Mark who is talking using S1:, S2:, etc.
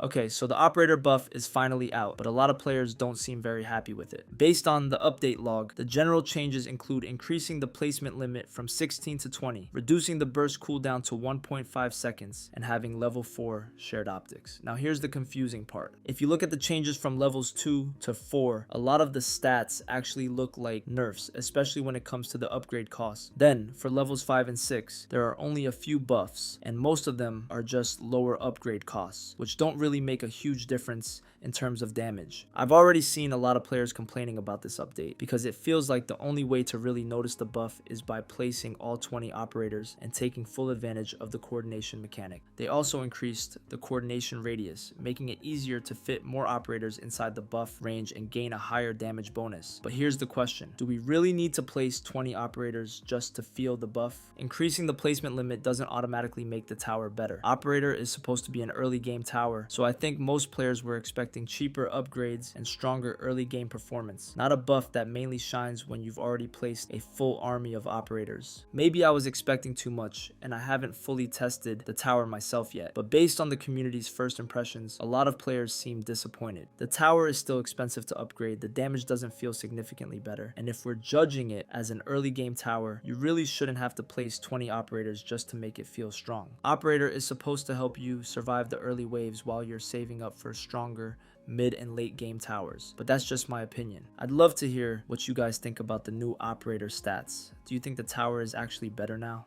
S1: Okay, so the operator buff is finally out, but a lot of players don't seem very happy with it. Based on the update log, the general changes include increasing the placement limit from 16 to 20, reducing the burst cooldown to 1.5 seconds, and having level 4 shared optics. Now here's the confusing part. If you look at the changes from levels 2 to 4, a lot of the stats actually look like nerfs, especially when it comes to the upgrade costs. Then, for levels 5 and 6, there are only a few buffs, and most of them are just lower upgrade costs, which don't really make a huge difference in terms of damage. I've already seen a lot of players complaining about this update because it feels like the only way to really notice the buff is by placing all 20 operators and taking full advantage of the coordination mechanic. They also increased the coordination radius, making it easier to fit more operators inside the buff range and gain a higher damage bonus. But here's the question: do we really need to place 20 operators just to feel the buff? Increasing the placement limit doesn't automatically make the tower better. Operator is supposed to be an early game tower, so I think most players were expecting cheaper upgrades and stronger early game performance, not a buff that mainly shines when you've already placed a full army of operators. Maybe I was expecting too much, and I haven't fully tested the tower myself yet, but based on the community's first impressions, a lot of players seem disappointed. The tower is still expensive to upgrade, the damage doesn't feel significantly better, and if we're judging it as an early game tower, you really shouldn't have to place 20 operators just to make it feel strong. Operator is supposed to help you survive the early waves while you're saving up for stronger mid and late game towers, but that's just my opinion. I'd love to hear what you guys think about the new operator stats. Do you think the tower is actually better now?